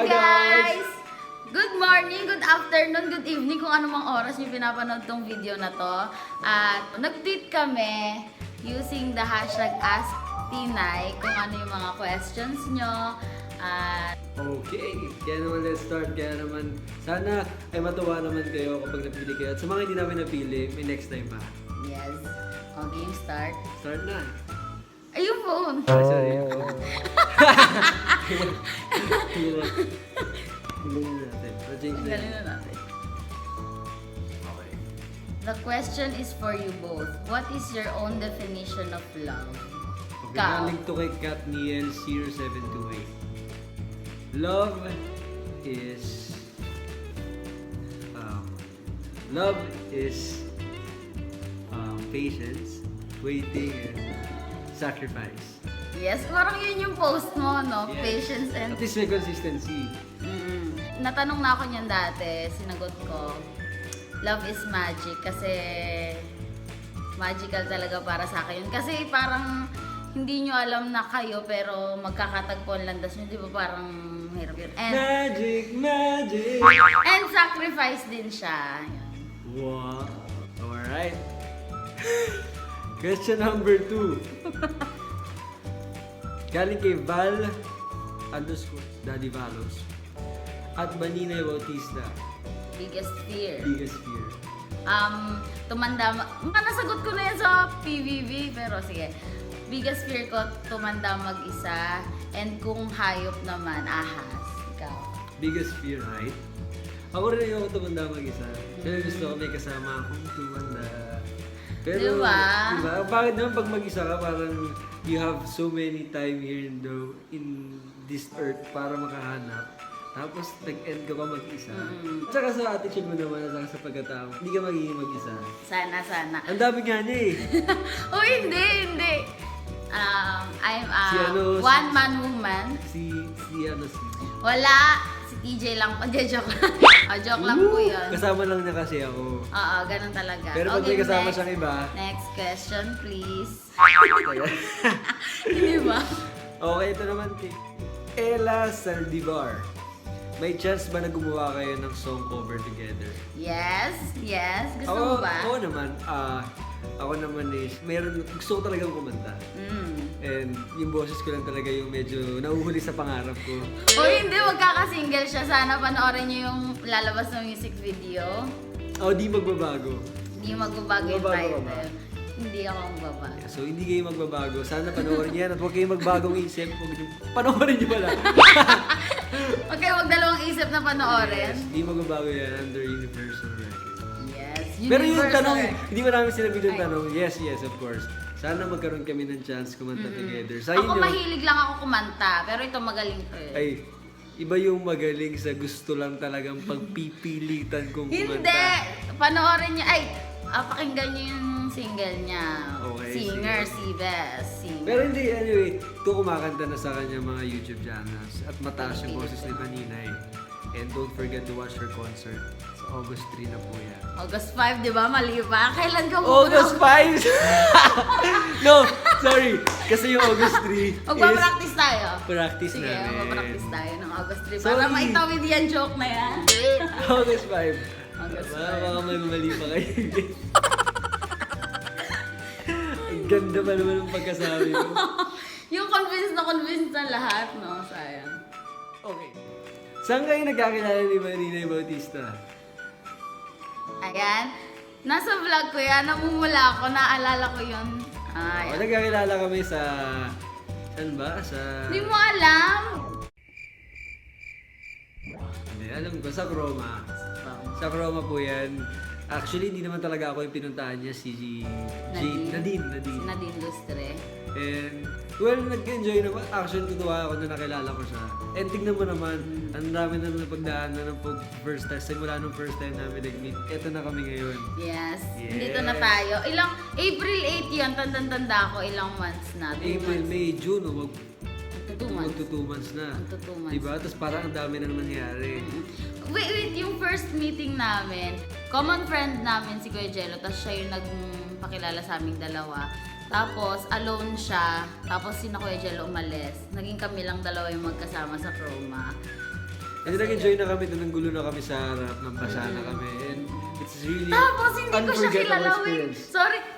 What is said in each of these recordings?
Hi guys! Good morning, good afternoon, good evening kung anumang oras niyo pinapanood tong video na to. At nag-tweet kami using the hashtag AskTinay kung ano yung mga questions nyo. At Okay, kaya naman let's start. Kaya naman, sana ay matuwa naman kayo kapag napili kayo. At sa mga hindi namin napili, may next time pa. yes, game start. Start na. Ay, yung phone! Ay, sorry. Tingnan natin. Pa-change na. Tanggalin na natin. Okay. The question is for you both. What is your own definition of love? Okay, Ikaw. galing to kay Katniel 0728. Love is patience, waiting, and sacrifice. Yes, parang yun yung post mo, no? Yes. Patience and At least may consistency. Natanong na ako niyan dati, sinagot ko, love is magic kasi magical talaga para sa akin yun. Kasi parang hindi nyo alam na kayo pero magkakatagpo ang landas nyo, di ba parang hirap yun. Magic! And sacrifice din siya. Yun. Wow! Alright. Question number 2. Galing kay Val Daddy Valos at Maninay Bautista. Biggest fear. Biggest fear. Nasagot ko na yan sa PVV, pero sige. Biggest fear ko, tumanda mag-isa. And kung hayop naman, ahas. Ikaw. Biggest fear, right? Ako rin yung tumanda mag-isa. Pero gusto ko may kasama akong tumanda. Pero, Diba? diba? Bakit naman pag mag-isa ka, parang you have so many time here in this earth para makahanap. Tapos nag-end ka pa mag-isa. Tsaka sa attitude mo naman, saka sa pagkatao, hindi ka magiging mag-isa. Sana. Ang dami nga niya eh. Oh, hindi. I'm a Si ano, si- one-man woman. Si Wala. Si TJ lang po. Hindi, joke lang. Joke lang po yun. Kasama lang niya kasi ako. Oo, ganun talaga. Pero pag may kasama next. siyang iba, Next question, please. kaya. Hindi ba? Okay, ito naman kay Ella Saldivar. May chance ba na gumawa kayo ng song cover together? Yes. Gusto mo ba? Ako naman is, gusto ko talagang kumanta. And yung boses ko lang talaga yung medyo nauhuli sa pangarap ko. O hindi, magkakasingle siya. Sana panoorin niyo yung lalabas na music video. Di magbabago. Hindi magbabago yung Magbabago ka ba? title. Hindi ako magbabago. So, hindi kayo magbabago. Sana panoorin yan at huwag kayong magbagong isip. Panoorin niyo pala. Okay, wag dalawang isip na panoorin. Yes, hindi magbabago yan under Universal Records. Yes. Pero yung Universal. tanong, hindi ba namin sinabi yung Ay. tanong? Yes, of course. Sana magkaroon kami ng chance kumanta together. Sa Ako inyo, mahilig lang ako kumanta, pero ito magaling ko eh. ay, iba yung magaling sa gusto lang talagang pagpipilitan kong kumanta. Hindi! Panoorin niyo, pakinggan niyo yung single niya. Okay, Singer, sige. si Bess. Singer. Pero hindi, anyway, ito kumakanta na sa kanya mga YouTube channels at mataas yung boses ni Maninay. And don't forget to watch her concert. Sa August 3 na po yan. August 5, di ba? Mali pa. Kailan ka August 5! No, sorry. Kasi yung August 3 Magpa-practice tayo. practice Sige, namin. magpa-practice tayo ng August 3. Sorry. Para maitawid yan joke na yan. August 5. August Baka may mali pa kayo. Ang ganda pa naman ng pagkasabi mo. Yung convinced na lahat, no? Sayang. Okay. Saan kayo nagkakilala ni Maninay Bautista? Ayan. Nasa vlog ko yan. Namumula ako. Naalala ko yun. Nagkakilala kami sa... Saan ba? Sa... Hindi mo alam. Hindi, alam ko. Sa Croma. Sa Croma po yan. Actually, hindi naman talaga ako yung pinuntahan niya. Si Nadine. Si Nadine Lustre. And, well, nag-enjoy naman. Actually, tutuwa ako na nakilala ko siya. And tignan mo naman, ang dami na napagdaanan ng first time. Simula nung first time namin nag-meet, eto na kami ngayon. Yes. Yes. Dito na tayo. April 8 yun. Tanda ko. Ilang months na. 2 April, months. May, June, Magto 2 months. magto 2 months na. Magto 2 months. Diba? Tapos parang ang dami nang nangyari. Wait, yung first meeting namin, common friend namin si Kuya Jello, tapos siya yung nagpakilala sa aming dalawa. Tapos, alone siya. Tapos, si na Kuya Jello umalis. Naging kami lang dalawa yung magkasama sa Chroma. And then nag-enjoy na kami, doon gulo na kami sa harap, nambasa na kami. And it's really Tapos hindi ko siya unforgettable kilala. Wait, experience.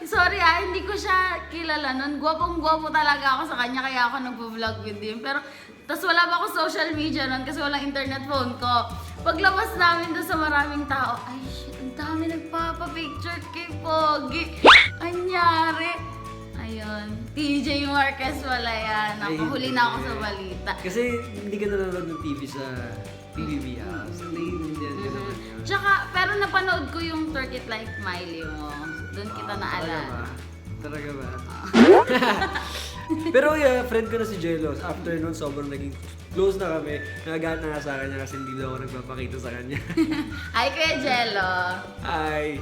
sorry hindi ko siya kilala nun. Gwapong-gwapo talaga ako sa kanya kaya ako nag-vlog with him. Pero, tas wala pa ako social media nun kasi walang internet phone ko. Paglabas namin doon sa maraming tao, ay shit, ang dami nagpapapicture kay Pogi. Anyari. Ayun, TJ Marquez wala yan. Nakahuli na ako sa balita. Kasi hindi ka nanonood ng TV sa PBB. So, naiintindihan ka naman yun. Tsaka, pero napanood ko yung 30th Life Miley mo. Doon kita naalala. Talaga ba? Pero yeah, friend ko na si Jelos. After nun, sobrang naging close na kami. Nagagaan na nga sa kanya kasi hindi daw ako nagpapakita sa kanya. Hi, Kuya Jello. Ay.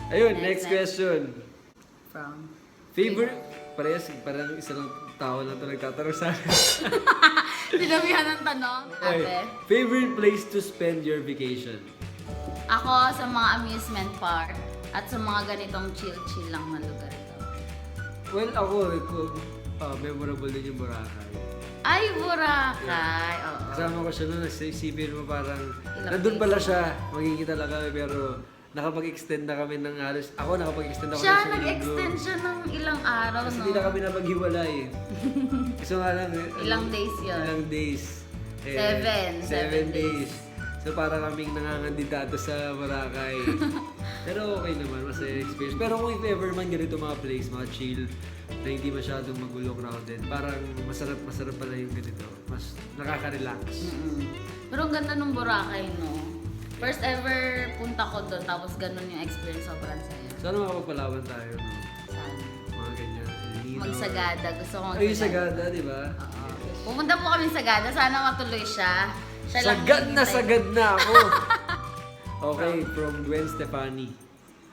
Ayun, next question. From? Favorite? Parang isa lang tao lang ito nagtatanong sa akin. Dinabihan ng tanong. Ay, Ate. favorite place to spend your vacation? Ako sa mga amusement park at sa mga ganitong chill-chill lang na lugar ito. Well, ako, memorable din yung Boracay. Ay, Boracay. Oo. Kasama ko siya noon, nagsisipin mo parang, Ilang nandun days. pala siya, magkikita lang kami, pero nakapag-extend na kami ng halos, ako nakapag-extend ako Siya, ng isang linggo. nag-extend siya ng ilang araw, Kasi no? hindi na kami napaghiwalay. Gusto nga lang, Ilang days yun? Ilang days. Seven 7 days. So para kaming nangangandidado sa Boracay. Pero okay naman, masaya experience. Pero kung if ever man ganito mga place, mga chill, na hindi masyadong magulo crowded, parang masarap pala yung ganito. Mas nakaka-relax. Pero ang ganda ng Boracay, no? First ever punta ko doon, tapos ganun yung experience, sobrang saya. Sana makapagpalaban tayo, no? Sana. Mga ganyan. El Nido. Magsagada, gusto ko Ay, yung Sagada, di ba? Oo. Pumunta po kami sa Sagada, sana matuloy siya. Siya lang Sagad hinihintay. na ako! Okay, from Gwen Stefani.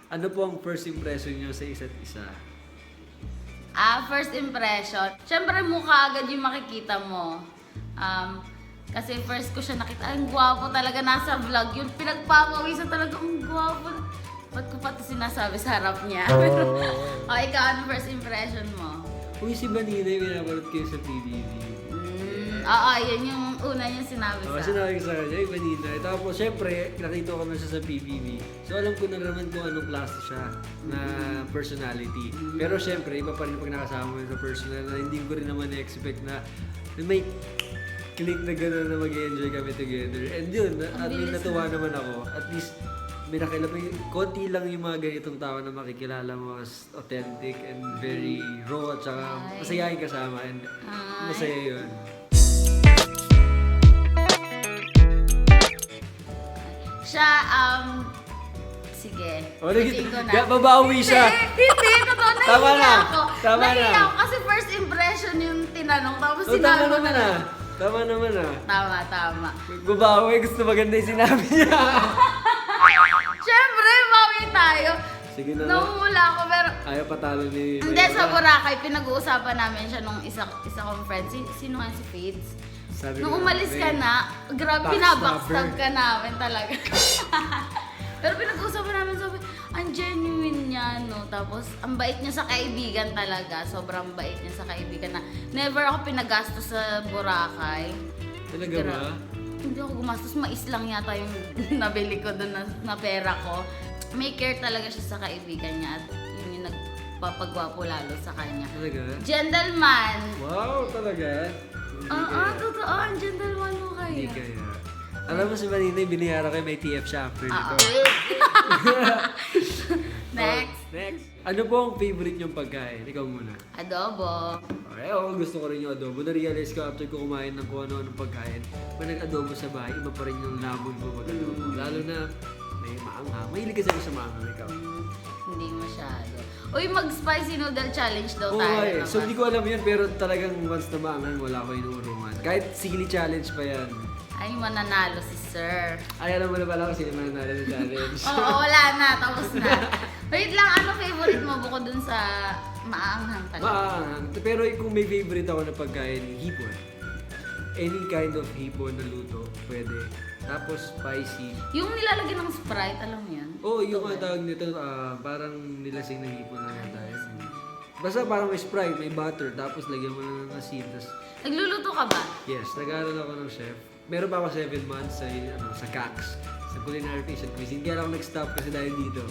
Ano po ang first impression niyo sa isa't isa? First impression. Siyempre mukha agad yung makikita mo. Kasi first ko siya nakita, ang gwapo talaga nasa vlog yun. Pinagpapawisan talaga, ang gwapo. Ba't ko pa ito sinasabi sa harap niya? O, ikaw, ano first impression mo? Uy, si Manila yung pinapanood kayo sa PBB. Oo, yun yung una yung sinabi Kasi sa sinabi ko sa kanya, ay Manila. Tapos syempre, nakita ko naman siya sa PBB. So alam ko na naman kung anong klase siya na personality. Pero syempre, iba pa rin pag nakasama mo sa personal na hindi ko rin naman na-expect na may click na gano'n na mag-enjoy kami together. And yun, at least natuwa naman ako. At least, may nakilala, konti lang yung mga ganitong tao na makikilala mo as authentic and very raw at saka masayahin kasama. And masaya yun. siya, sige. Sabihin ko na. Babawi siya. Hindi, totoo, Tama nahiya na. ako. Tama Nahiya na. ako kasi first impression yung tinanong, tapos Oh, sinabi tama ko naman na. ah. Tama naman ah. Tama. Babawi, gusto maganda yung sinabi niya. Siyempre, bawi tayo. Sige na nga. Namumula ako, pero Ayaw patalo ni hindi, sa Boracay, pinag-uusapan namin siya nung isa kong friend. Sino nga si Fades? Sabi Nung ko, umalis ka "Hey, na, grabe, backstabber." pinabackstab ka namin talaga. Pero pinag-uusapan namin, sabi, ang genuine niya, no? Tapos, ang bait niya sa kaibigan talaga. Sobrang bait niya sa kaibigan na never ako pinagastos sa Boracay. Talaga ba? Hindi ako gumastos. Mais lang yata yung nabili ko doon na pera ko. May care talaga siya sa kaibigan niya at yun yung nagpapagwapo lalo sa kanya. Talaga? Gentleman! Wow, talaga? Oo, totoo. Ang gentleman mo Hindi kayo. kaya. Alam mo si Manila, binayaran kayo may TF siya after nito. Next. Ano po ang favorite niyong pagkain? Ikaw muna. Adobo. Okay, ako gusto ko rin yung adobo. Na-realize ko after ko kumain ng kung ano-anong pagkain, pag nag-adobo sa bahay, iba pa rin yung labon ko mag-adobo. Lalo na may maanghang. Mahilig kasi ako sa maanghang. Ikaw. Hindi masyado. Uy, mag-spicy noodle challenge daw Oo, tayo. eh. naman. So, hindi ko alam yun, pero talagang once na maanghang, wala ko inuurungan. Kahit sili challenge pa yan. Ay, mananalo si Sir. Ay, alam mo na pala kasi naman na sa challenge. Oo, wala na. Tapos na. Wait lang, ano favorite mo bukod dun sa maanghang talaga? Maanghang. Pero kung may favorite ako na pagkain, hipon. Any kind of hipon na luto, pwede. Tapos spicy. Yung nilalagyan ng Sprite, alam mo yan? Oh, yung ang tawag nito, parang nilasing na hipon na yata yun. Basta parang may Sprite, may butter, tapos lagyan mo na ng asin. Tas, Nagluluto ka ba? yes, nag-aaral ako ng chef. meron pa ako 7 months sa CACS, sa Culinary Arts and Cuisine. Kaya ako nag-stop kasi dahil dito.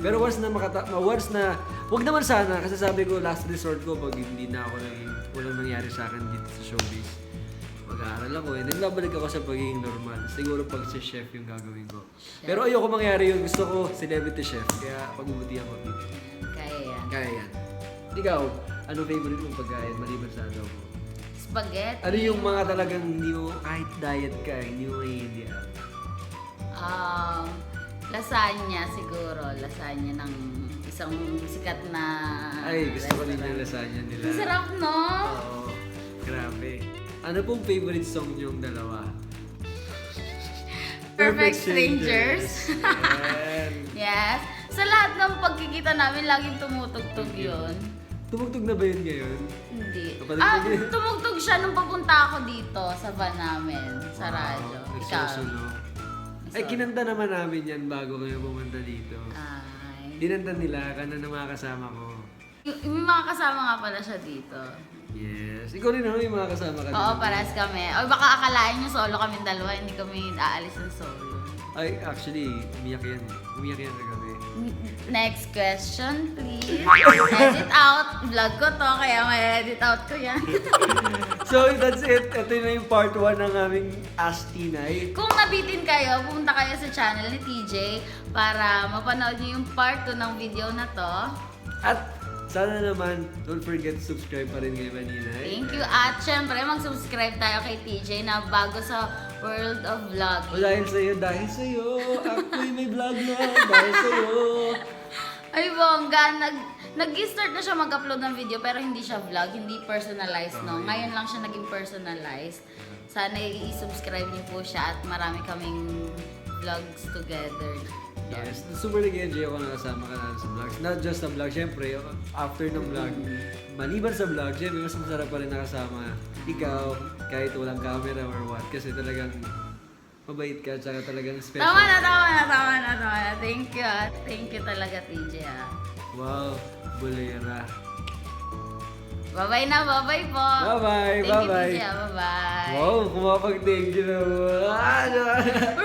Pero once na wag naman sana, kasi sabi ko last resort ko pag hindi na ako walang nangyari sa akin dito sa showbiz. Mag-aaral ako eh. Nagbabalik ako sa pagiging normal. Siguro pag si chef yung gagawin ko. Pero ayoko mangyari yun. Gusto ko celebrity chef. Kaya pagbubutihan ko dito. Kaya yan. Kaya yan. Ikaw, ano favorite mong pagkain maliban sa adobo? Spaghetti. Ano yung mga talagang hindi mo, kahit diet ka, hindi mo maintindihan? Lasagna siguro. Lasagna ng isang sikat na Ay, gusto ko din restaurant. yung lasagna nila. Ang sarap, no? Oo, grabe. Ano pong favorite song niyong dalawa? Perfect Strangers. Yan. Yes. Sa lahat ng pagkikita namin, laging tumutugtog yun. Tumugtog na ba yun ngayon? Hindi. Kapatid mo yun? Tumugtog siya nung papunta ako dito sa van namin, sa radyo. Ikaw. Nagsusunog. Ay, kinanta naman namin yan bago kayo pumunta dito. Ay. Dinanta nila, kana ng mga kasama ko. May mga kasama nga pala siya dito. Yes. Ikaw rin naman yung mga kasama ka Oo, dito. parehas kami. O baka akalain nyo solo kami dalawa, hindi kami aalis ng solo. Ay, actually, umiyak yan. Umiyak yan kagabi. Next question, please. Edit out. Vlog ko to, kaya may edit out ko yan. So, that's it. Ito na yung part 1 ng aming Ask Tinay. Kung nabitin kayo, pumunta kayo sa channel ni TJ para mapanood niyo yung part 2 ng video na to. At sana naman, don't forget to subscribe pa rin kay Maninay. Thank you. At syempre, mag-subscribe tayo kay TJ na bago sa World of O Vlogging. dahil sa'yo, ako'y may vlog na, dahil sa'yo. Ay, bongga. Nag-start na siya mag-upload ng video pero hindi siya vlog, hindi personalized, no? Ngayon lang siya naging personalized. Sana i-subscribe niyo po siya at marami kaming vlogs together. Yes, super nag-enjoy ako na kasama ka na sa vlogs. Not just sa vlog, syempre, after ng vlog, maliban sa vlog, syempre, mas masarap pa rin nakasama ikaw, kahit walang camera or what, kasi talagang mabait ka, tsaka talagang special. Tama na. Thank you, ah. Thank you talaga, TJ, ah. Wow, bulera. Bye-bye na, bye-bye po. Bye-bye, Thank you, bye-bye. TJ, ah. Bye-bye. Wow, kumapag-thank you na mo.